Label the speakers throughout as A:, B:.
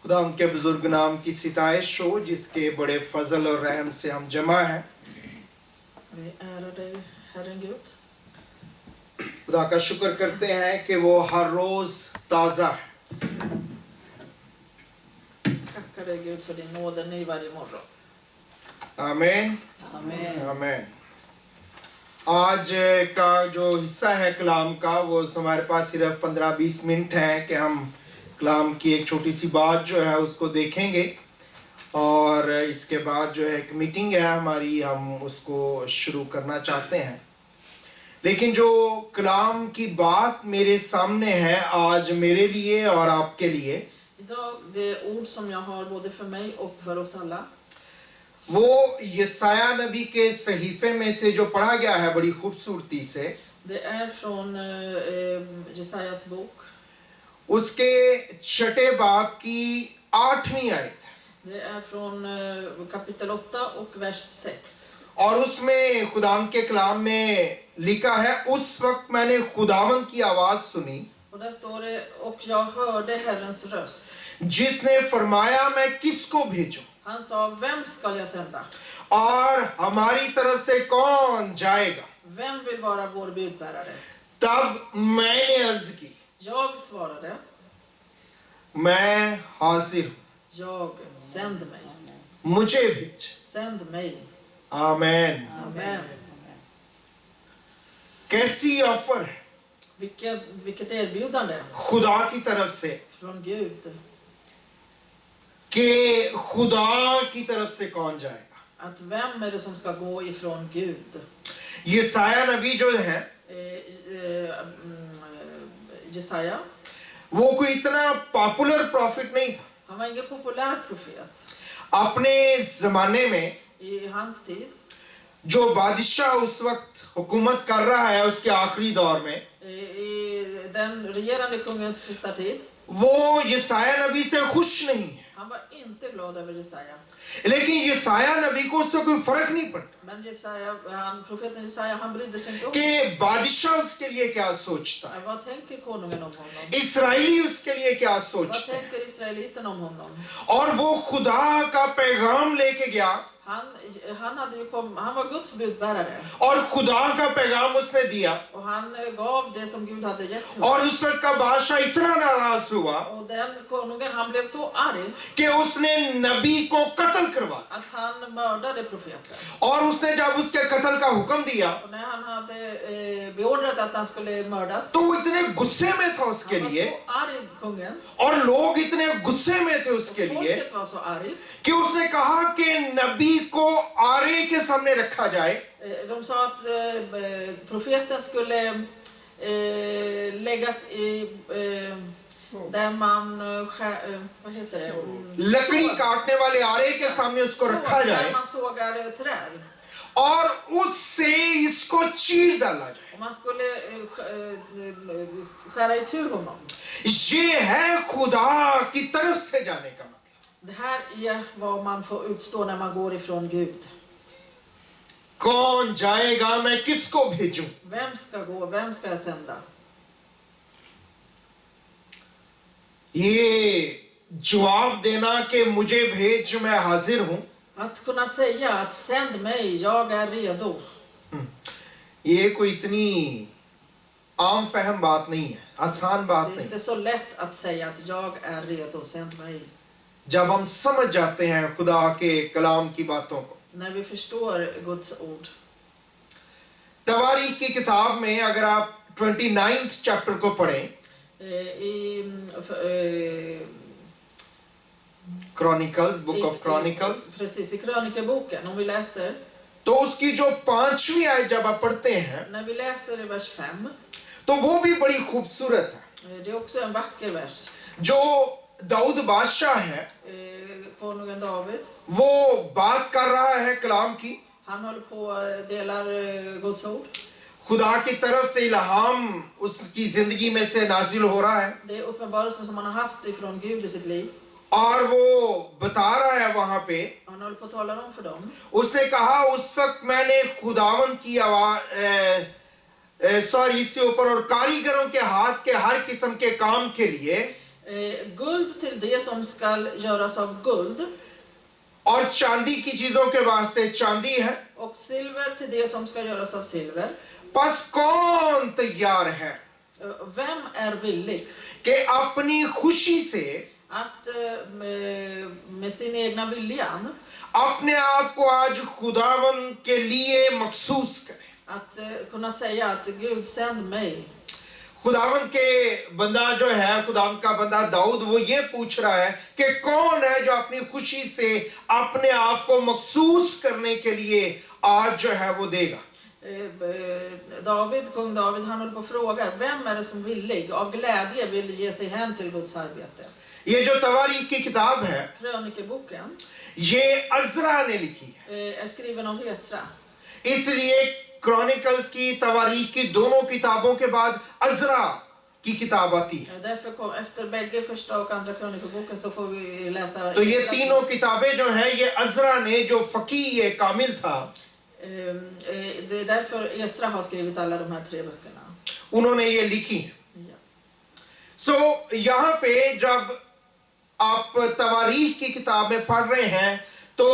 A: खुदा उनके बुजुर्ग नाम की सिताइश हो जिसके बड़े फजल और रहम से हम जमा हैं।
B: Vi ärar dig, Herren Gud.
A: खुदा का शुक्र करते हैं कि वो हर रोज ताजा है।
B: Tackar dig Gud för din nåd är ny varje morgon.
A: आमीन
B: Amen.
A: आमीन। आज का जो हिस्सा है कलाम का वो हमारे पास सिर्फ 15-20 मिनट हैं कि हम कलाम की एक छोटी सी बात जो है उसको देखेंगे और इसके बाद जो है एक मीटिंग है हमारी, हम उसको शुरू करना चाहते हैं। लेकिन जो कलाम की बात मेरे सामने है आज मेरे लिए और आपके लिए,
B: Idag, det ord som jag har både för mig och för oss alla,
A: वो यशाया नबी के सहीफे में से जो पढ़ा गया है बड़ी खूबसूरती से,
B: det är från Jesajas bok.
A: उसके 6 बाब की 8वीं आयत है
B: Det är från kapitel 8 och vers 6.
A: और उसमें खुदाम के कलाम में लिखा है, उस वक्त मैंने खुदावन की आवाज सुनी
B: Och där står det, och jag hörde Herrens röst.
A: जिसने फरमाया मैं किसको भेजूं
B: Han sa, vem ska jag sända?
A: और हमारी तरफ से कौन जाएगा।
B: Vem vill vara vår budbärare?
A: तब मैंने अर्ज की,
B: Jag svarade,
A: मैं हाजिर हूं,
B: jag, sänd mig.
A: मुझे भेज।
B: Sänd mig.
A: आमेन।
B: Amen.
A: कैसी ऑफर है
B: Vilket erbjudande
A: खुदा की तरफ से
B: från Gud.
A: कि खुदा की तरफ से कौन जाएगा।
B: Att vem är det som ska gå ifrån Gud?
A: यशाया नबी जो है
B: Jesaja,
A: वो कोई इतना पॉपुलर प्रॉफिट नहीं था।
B: han var ingen populär profet.
A: अपने जमाने में
B: I hans tid,
A: जो बादशाह उस वक्त हुकूमत कर रहा है उसके आखिरी दौर में,
B: i den regerande kungens sista tid,
A: वो यशाया नबी से खुश नहीं है।
B: han var inte glad över Jesaja.
A: लेकिन यशाया नबी को उससे कोई फर्क नहीं पड़ता
B: Men Jesaja, profeten Jesaja, han brydde sig inte om
A: कि बादशाह उसके लिए क्या सोचता है,
B: vad tänker konungen om honom?
A: Israeli उसके लिए क्या
B: Vad
A: सोचते हैं।
B: tänker israeliten om honom?
A: और वो खुदा का पैगाम लेके गया
B: Han var Guds budbärare.
A: और खुदा का पैगाम उसने दिया
B: Och han gav det som Gud hade gett honom.
A: और उस वक्त का बादशाह इतना नाराज हुआ
B: Och den konungen, han blev så arg
A: कि उसने नबी को कत्ल करवा दिया।
B: att han mördade profeten.
A: और उसने जब उसके कत्ल का हुक्म दिया
B: Och när han hade beordrat att han skulle mördas,
A: तो वो इतने गुस्से में था उसके
B: han var
A: लिए
B: så arg, kungen.
A: और लोग इतने गुस्से में थे
B: Och
A: उसके लिए
B: folket var så arg.
A: कि उसने कहा कि नबी को आरे के सामने रखा जाए
B: De sa att profeten skulle läggas i där man vad heter det?
A: लकड़ी काटने वाले आरे के सामने उसको रखा
B: Där
A: जाए
B: man sågar träd.
A: और उससे इसको चीर डाला जाए।
B: Och man skulle skära itu honom.
A: ये है खुदा की तरफ से जाने का मतलब।
B: Det här är vad man får utstå när man går ifrån Gud.
A: कौन जाएगा, मैं किसको भेजूं।
B: Vem ska gå? Vem ska jag sända?
A: ये जवाब देना कि मुझे भेज, मैं हाजिर हूं,
B: Att kunna säga att sänd mig, jag är redo.
A: ये कोई इतनी आम फहम बात नहीं है, आसान बात
B: Det är
A: नहीं।
B: inte så lätt att säga att jag är redo, sänd mig.
A: जब हम समझ जाते हैं खुदा के कलाम की बातों को।
B: När vi förstår Guds ord.
A: तवारीख की किताब में अगर आप 29th चैप्टर को पढ़ें, chronicles, book of chronicles,
B: Precis, i krönikeboken, om vi läser.
A: तो उसकी जो 5वीं आयत जब आप पढ़ते हैं
B: När vi läser i vers 5,
A: तो वो भी बड़ी खूबसूरत है।
B: det är också en vacker vers.
A: जो दाऊद बादशाह है
B: Konungen David,
A: वो बात कर रहा है कलाम की,
B: han håller på och delar Guds ord.
A: खुदा की तरफ से इल्हाम उसकी जिंदगी में से नाजिल हो रहा है
B: Det är uppenbarelsen som han har haft ifrån Gud i sitt liv.
A: और वो बता रहा है वहां पे,
B: Han håller på att tala om för dem.
A: उसने कहा उस वक्त मैंने खुदावन की आवाज इससे ऊपर और कारीगरों के हाथ के हर किस्म के काम के लिए
B: Guld till det som ska göras av guld.
A: और चांदी की चीजों के वास्ते चांदी है.
B: Och silver till det som ska göras av silver.
A: बस कौन तैयार है
B: Vem är villig
A: कि अपनी खुशी से
B: att med sin egna viljan
A: अपने आप को आज खुदावन के लिए मखसूस करे.
B: att kunna säga att Gud sänd mig.
A: खुदावन के बंदा जो है, खुदावन का बंदा दाऊद, वो ये पूछ रहा है कि कौन है जो अपनी खुशी से अपने आप को मखसूस करने के लिए आज जो है वो देगा.
B: Kung David, han håller på att fråga, vem är det som villig av glädje vill ge sig hem till Guds arbete?
A: ये जो तवारीख की किताब है,
B: Krönikeboken
A: ये अज़रा ने लिखी है.
B: är skriven av Esra.
A: इसलिए क्रॉनिकल्स की, तवारीख की दोनों किताबों के बाद अज़रा की किताब आती है.
B: Därför kom efter bägge första och andra krönikeboken så får vi läsa.
A: तो ये तीनों किताबें जो हैं, ये अज़रा ने, जो फकीह कामिल था,
B: Det är därför Esra har skrivit alla de här 3 böckerna.
A: उन्होंने ये लिखी है.
B: Ja.
A: सो यहाँ पे जब आप तवारीख की किताब में पढ़ रहे हैं तो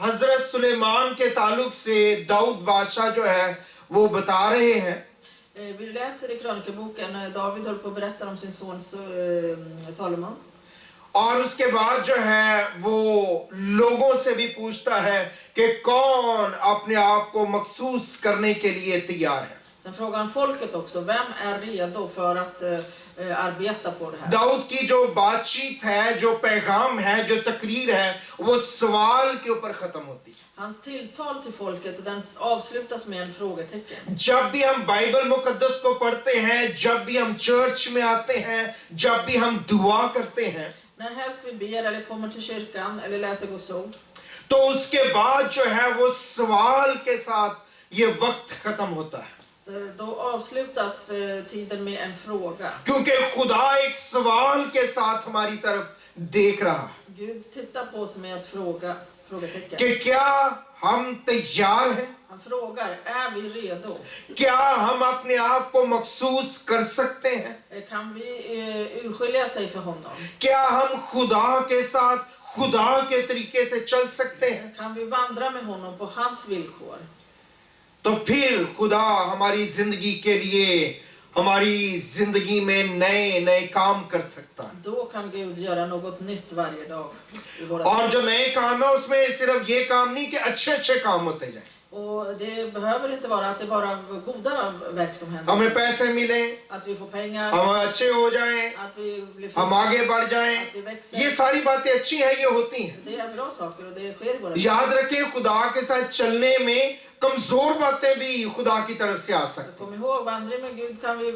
A: हजरत सुलेमान के ताल्लुक से दाऊद बादशाह जो है वो बता रहे हैं.
B: Vi läser i krönikeboken, David håller på att berätta om sin son Salomon.
A: और उसके बाद जो है वो लोगों से भी पूछता है कि कौन अपने आप को मखसूस करने के लिए तैयार है.
B: Sen frågar han folket också, vem är redo för att arbeta på det här?
A: Dawood की जो बातचीत है, जो पैगाम है, जो तकरीर है, वो सवाल के ऊपर खत्म होती है.
B: Hans tilltal till folket, den avslutas med en frågetecken.
A: जब भी हम बाइबल मुकद्दस को पढ़ते हैं, जब भी हम चर्च में आते हैं, जब भी हम दुआ करते हैं,
B: När helst vi ber eller kommer till kyrkan eller läser Guds ord,
A: तो उसके बाद जो है वो सवाल के साथ ये वक्त खत्म होता है.
B: då avslutas tiden med en fråga.
A: क्योंकि खुदा एक सवाल के साथ हमारी तरफ देख रहा है
B: Gud tittar på oss med ett frågetecken.
A: कि क्या हम तैयार हैं,
B: Han frågar, är vi redo?
A: क्या हम अपने आप को मखसूस कर सकते हैं,
B: Kan vi urskilja sig för honom?
A: क्या हम खुदा के साथ खुदा के तरीके से चल सकते हैं.
B: Kan vi vandra med honom på hans villkor?
A: तो फिर खुदा हमारी जिंदगी के लिए, हमारी जिंदगी में नए नए काम कर सकता है.
B: Då kan Gud göra något nytt varje dag i våra
A: और
B: liv.
A: जो नए काम है उसमें सिर्फ ये काम नहीं कि अच्छे अच्छे काम होते जाए.
B: Och det behöver inte vara att det bara goda verk som händer.
A: हमें पैसे मिले,
B: Att vi får pengar,
A: हम अच्छे हो जाएं,
B: att vi blir
A: हम
B: friska,
A: आगे बढ़ जाएं,
B: att vi växer.
A: ये सारी बातें अच्छी हैं, ये होती हैं.
B: Det är bra saker och det sker i våra liv.
A: याद रखें, खुदा के साथ चलने में कमजोर बातें भी खुदा की तरफ से आ सकती.
B: Kom ihåg, vandring med Gud kan vi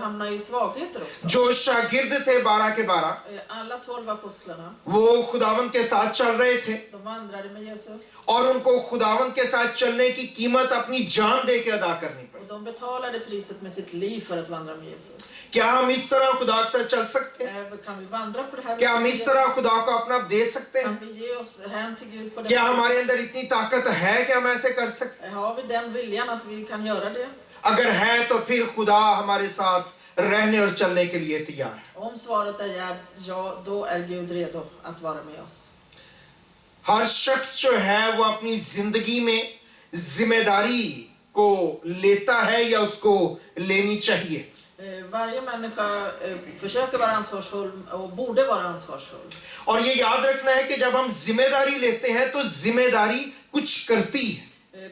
B: hamna i svagheter också.
A: जो शागिर्द थे 12 के 12,
B: Alla 12 apostlarna,
A: वो खुदावन के साथ चल रहे थे
B: de vandrade med Jesus.
A: और उनको खुदावन के साथ चलने की कीमत अपनी जान दे के अदा करनी पड़ी.
B: Och de betalade priset med sitt liv för att vandra med Jesus.
A: क्या हम इस तरह खुदा के साथ चल सकते हैं?
B: Kan vi vandra på det här
A: क्या हम इस तरह खुदा को अपना दे सकते
B: Kan
A: हैं?
B: vi ge oss hän till Gud på det
A: क्या
B: här
A: हमारे अंदर इतनी ताकत है कि हम ऐसे कर सकते हैं?
B: Har vi den viljan att vi kan göra det?
A: अगर है तो फिर खुदा हमारे साथ रहने और चलने के लिए तैयार है.
B: Om svaret är ja, då är Gud redo att vara med oss.
A: हर शख्स जो है वो अपनी जिंदगी में जिम्मेदारी को लेता है या उसको लेनी चाहिए.
B: Varje människa försöker vara ansvarsfull och borde vara ansvarsfull.
A: और ये याद रखना है कि जब हम जिम्मेदारी लेते हैं तो जिम्मेदारी कुछ करती है.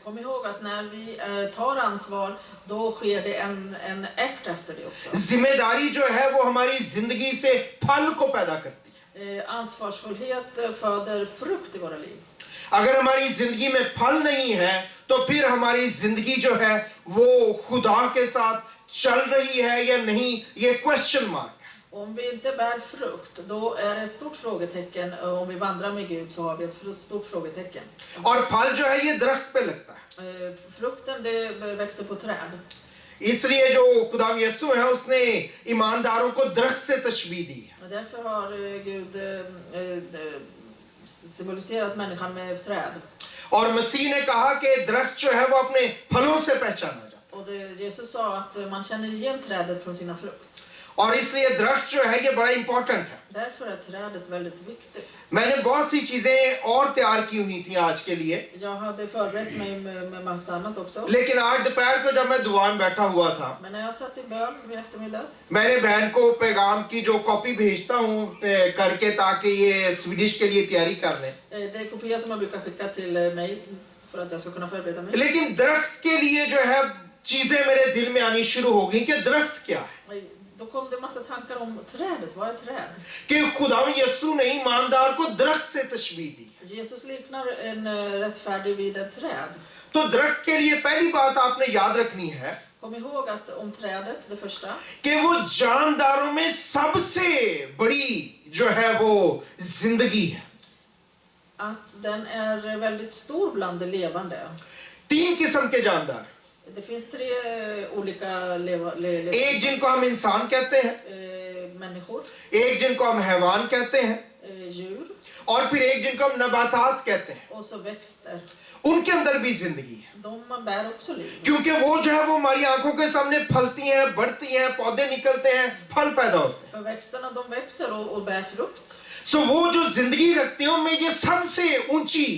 B: Kom ihåg att när vi tar ansvar, då sker det en äkt efter det också.
A: जिम्मेदारी जो है वो हमारी जिंदगी से फल को पैदा करती है.
B: Ansvarsfullhet föder frukt i våra liv.
A: अगर हमारी जिंदगी में फल नहीं है तो फिर हमारी जिंदगी जो है वो खुदा के साथ चल रही है या नहीं, ये question mark.
B: Om vi inte bär frukt, då är det ett stort frågetecken. Om vi vandrar med Gud så har vi ett stort frågetecken.
A: और फल जो है ये दरख्त पे लगता है.
B: Frukten, det växer på träd.
A: इसलिए जो खुदा यीशु है उसने ईमानदारों को दरख्त से तशबीह दी है.
B: Och därför har Gud symboliserat människan med träd.
A: और मसीह ने कहा कि दरख्त जो है वो अपने फलों से पहचाना जाता
B: Och Jesus sa att man känner igen trädet från sina frukt.
A: है. और इसलिए दरख्त जो है ये बड़ा इंपॉर्टेंट है।
B: Därför är trädet väldigt viktigt.
A: मैंने बहुत सी चीजें और तैयार की हुई थी आज के लिए,
B: Jag hade förberett mig med massa annat också.
A: लेकिन आज दोपहर को जब मैं दुआ में बैठा हुआ था,
B: Men när jag satt i bön vid eftermiddags,
A: मैंने बहन को पैगाम की जो कॉपी भेजता हूँ करके, ताकि ये स्वीडिश के लिए तैयारी कर लें।
B: det är kopior som jag brukar skicka till mig för att jag ska kunna förbereda mig.
A: लेकिन दरख्त के लिए जो है चीजें मेरे दिल में आनी शुरू हो गई कि दरख्त क्या है,
B: Då kom det massa tankar om trädet. Vad är träd?
A: कि खुदा यीशु ने ईमानदार को दरख्त से तशबीह दी।
B: Jesus liknar en rättfärdig vid ett träd.
A: तो दरख्त के लिए पहली बात आपने याद रखनी है
B: Kom ihåg att om trädet, det första,
A: कि वो जानदारों में सबसे बड़ी जो है वो जिंदगी है।
B: att den är väldigt stor bland det levande.
A: 3 किस्म के जानदार,
B: Det finns 3 olika
A: एक जिनको हम इंसान कहते हैं,
B: människor,
A: एक जिनको हम हैवान कहते हैं,
B: djur
A: और फिर एक जिनको हम नबातात कहते हैं।
B: och så växter.
A: उनके अंदर भी जिंदगी है,
B: De bär också liv.
A: क्योंकि वो जो है वो हमारी आंखों के सामने फलती हैं, बढ़ती हैं, पौधे निकलते हैं, फल पैदा होते हैं।
B: För växterna de växer och bär frukt.
A: सो वो जो जिंदगी रखते हैं उनमें ये सबसे ऊंची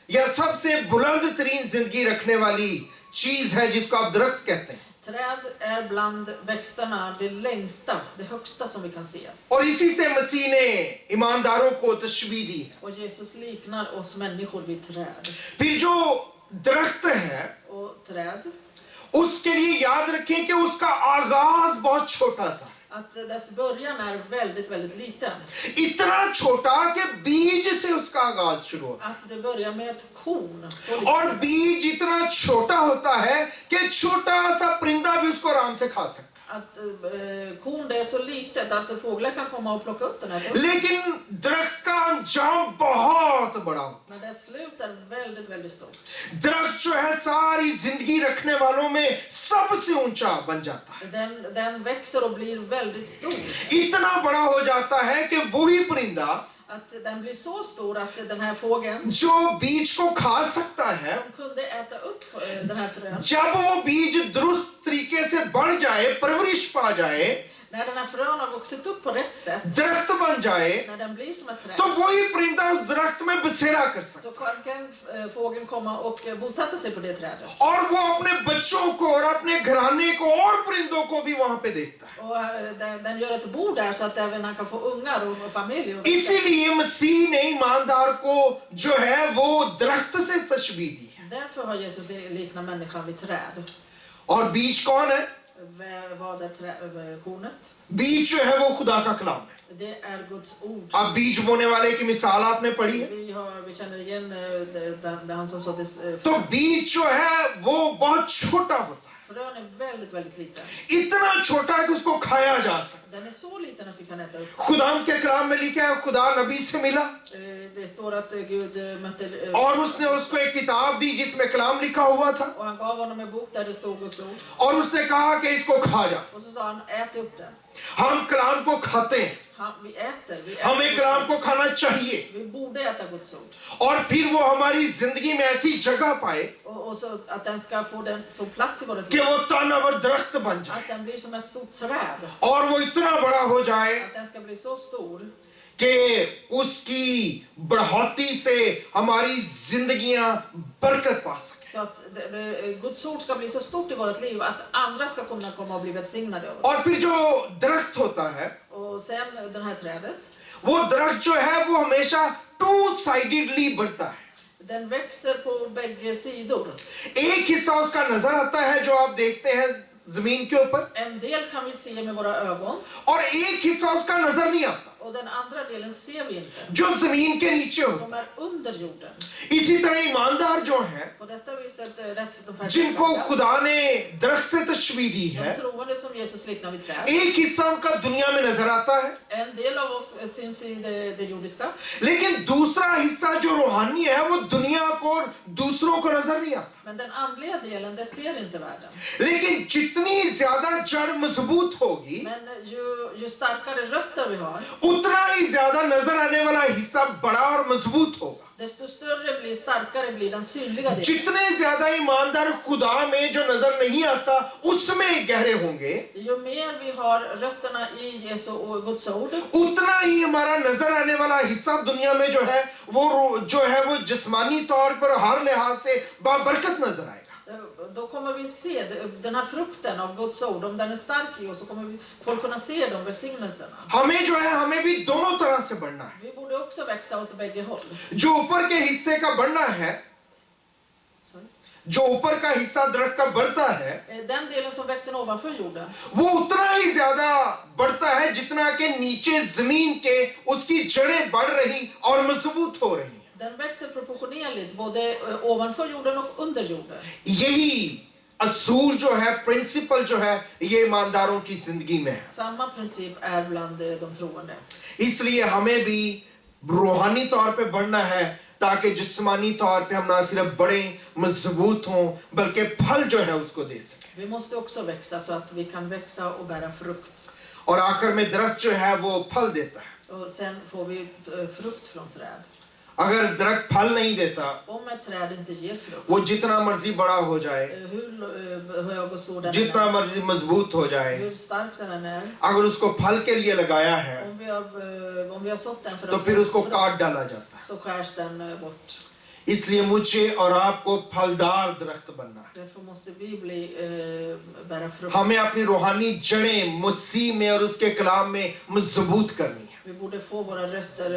A: या सबसे बुलंद तरीन जिंदगी रखने वाली चीज है जिसको आप दरख्त कहते हैं।
B: Träd är bland växterna det längsta, det högsta som vi kan se.
A: और इसी से मसीह ने ईमानदारों को तशबीह दी है।
B: Och Jesus liknar oss människor vid träd.
A: फिर जो दरख्त है
B: Och träd,
A: उसके लिए याद रखें कि उसका आगाज बहुत छोटा सा,
B: att dess början är väldigt, väldigt liten.
A: इतना छोटा कि बीज से उसका आगाज शुरू होता
B: Att det börjar med ett korn.
A: है, और बीज इतना छोटा होता है कि छोटा सा परिंदा भी उसको आराम से खा सकता
B: Att korn det är så litet att fåglar kan komma och plocka upp den här.
A: है। लेकिन दरख्त का अंजाम बहुत बड़ा होता
B: Men dess slut är väldigt, väldigt stort.
A: है। दरख्त जो है सारी जिंदगी रखने वालों में सबसे ऊंचा बन जाता है,
B: Den växer och blir väldigt stor.
A: इतना बड़ा हो जाता है कि वही परिंदा
B: Att den blir så stor att den här fågeln
A: जो बीज को खा सकता है,
B: som kunde äta upp den här frön.
A: जब वो बीज दुरुस्त तरीके से बढ़ जाए, परवरिश पा जाए,
B: När den här frön har vuxit upp på rätt sätt,
A: दरख्त बन जाए,
B: när den blir som ett träd,
A: तो वही परिंदा उस दरख्त में बसेरा कर सकता
B: så kan fågeln komma och bosätta sig på det trädet.
A: है, और वो अपने बच्चों को और अपने घराने को और परिंदों को भी वहां पे देखता है।
B: Och den gör ett bo där så att även han kan få ungar och familj.
A: इसीलिए मसीह ने ईमानदार को जो है वो दरख्त से तशबीह दी है।
B: Därför har Jesus liknat människan vid träd.
A: और बीज कौन है?
B: Vad är kornet?
A: बीज जो है वो खुदा का कलाम है।
B: Det är Guds ord.
A: अब बीज बोने वाले की मिसाल आपने पढ़ी है,
B: Vi känner igen det han som sådde
A: तो बीज जो है वो बहुत छोटा होता है,
B: frön är väldigt, väldigt liten.
A: इतना छोटा है कि उसको खाया जा सकता
B: Den är så liten att vi kan äta upp.
A: है। खुदा के कलाम में लिखा है खुदा नबी से मिला
B: Det står att Gud mötte
A: और उसने उसको एक किताब दी जिसमें कलाम लिखा हुआ था,
B: och han gav honom en bok där det stod Guds ord.
A: और उसने कहा कि इसको खा जा।
B: Och så sa han, ät upp den.
A: हम कलाम को खाते हैं,
B: Vi äter.
A: हमें कलाम को खाना चाहिए,
B: Vi borde äta Guds ord.
A: और फिर वो हमारी जिंदगी में ऐसी जगह पाए
B: Och så att den ska få den så plats i vårt
A: कि
B: liv.
A: वो तानावर दरख्त बन जाए
B: Att den blir som ett stort träd.
A: और वो इतना बड़ा हो जाए
B: Att den ska bli så stor.
A: कि उसकी बढ़ोतरी से हमारी जिंदगियां बरकत पा सके।
B: Så att Guds ord ska bli så stort i vårt liv att andra ska kunna komma och bli välsignade av det.
A: और फिर जो दरख्त होता है,
B: Och sen den här trädet.
A: वो दरख्त जो है वो हमेशा टू साइडेडली बढ़ता है।
B: Den växer på bägge sidor.
A: एक हिस्सा उसका नजर आता है जो आप देखते हैं जमीन के ऊपर,
B: En del kan vi se med våra ögon.
A: और एक हिस्सा उसका नजर नहीं आता
B: Och den andra delen ser vi inte.
A: जो जमीन के नीचे होता
B: Som är under jorden.
A: है। इसी तरह ईमानदार जो हैं,
B: På detta viset rätt
A: जिनको खुदा ने दरख्त से तशबीह दी है,
B: de troende som Jesus liknar vid träd.
A: एक हिस्सा उनका दुनिया में नजर आता है,
B: En del av oss syns i det jordiska.
A: लेकिन दूसरा हिस्सा जो रूहानी है वो दुनिया को और दूसरों को नजर नहीं आता।
B: Men den andliga delen, det ser inte världen.
A: लेकिन जितनी ज्यादा जड़ मजबूत होगी,
B: Men ju starkare rötter vi har,
A: उतना ही ज्यादा नजर आने वाला हिस्सा बड़ा और मजबूत होगा।
B: Desto större blir, starkare blir den synliga delen.
A: जितने ज्यादा ईमानदार खुदा में जो नजर नहीं आता उसमें गहरे होंगे,
B: Ju mer vi har rötterna i Jesu och Guds ord,
A: उतना ही हमारा नजर आने वाला हिस्सा दुनिया में जो है वो जिस्मानी तौर पर हर लिहाज से बाबरकत नजर आएगा।
B: då kommer vi se den här frukten av Guds ord. Om den är stark i oss så kommer vi folk kunna se de välsignelserna.
A: हमें भी दोनों तरह से बढ़ना है।
B: Vi borde också växa åt bägge håll.
A: जो ऊपर के हिस्से का बढ़ना है,
B: Sorry.
A: जो ऊपर का हिस्सा दरख्त का बढ़ता है,
B: Den delen som växer ovanför jorden,
A: वो उतना ही ज्यादा बढ़ता है जितना कि नीचे जमीन के उसकी जड़ें बढ़ रही और मजबूत हो रही।
B: den växer proportionerligt både ovanför jorden och under jorden.
A: यही असूल जो है, प्रिंसिपल जो है, ये ईमानदारों की जिंदगी में है।
B: Samma princip är bland de troende.
A: इसलिए हमें भी रूहानी तौर पे बढ़ना है ताकि जिस्मानी तौर पे हम ना सिर्फ बड़े मजबूत हों बल्कि फल जो है उसको दे सकें।
B: Vi måste också växa så att vi kan växa och bära frukt.
A: और आखिर में दरख्त जो है वो फल देता है।
B: Och sen får vi frukt från träd.
A: अगर दरख्त फल नहीं देता,
B: Om ett träd inte ger frukt,
A: वो जितना मर्जी बड़ा हो जाए,
B: hur hög och stor den
A: जितना
B: är,
A: मर्जी मजबूत हो जाए,
B: hur stark den är,
A: अगर उसको फल के लिए लगाया है
B: om vi har sått den för
A: तो
B: att
A: फिर
B: få
A: उसको
B: frukt,
A: काट डाला जाता है।
B: så skärs den bort.
A: इसलिए मुझे और आपको फलदार दरख्त बनना है।
B: Därför måste vi bära frukt.
A: हमें अपनी रूहानी जड़ें मसीह में और उसके कलाम में मजबूत करनी है।
B: Vi borde få våra rötter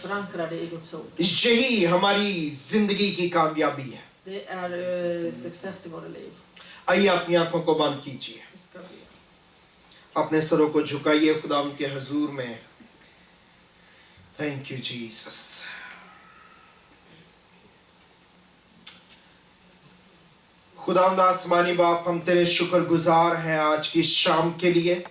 B: förankrade i Guds ord.
A: यही हमारी जिंदगी की कामयाबी है।
B: Det är success i våra liv.
A: आइए अपनी आंखों को बंद कीजिए,
B: Vi ska be.
A: अपने सरों को झुकाइए खुदा के हजूर में। Thank you Jesus. खुदावंद आसमानी बाप, हम तेरे शुक्रगुजार हैं आज की शाम के लिए।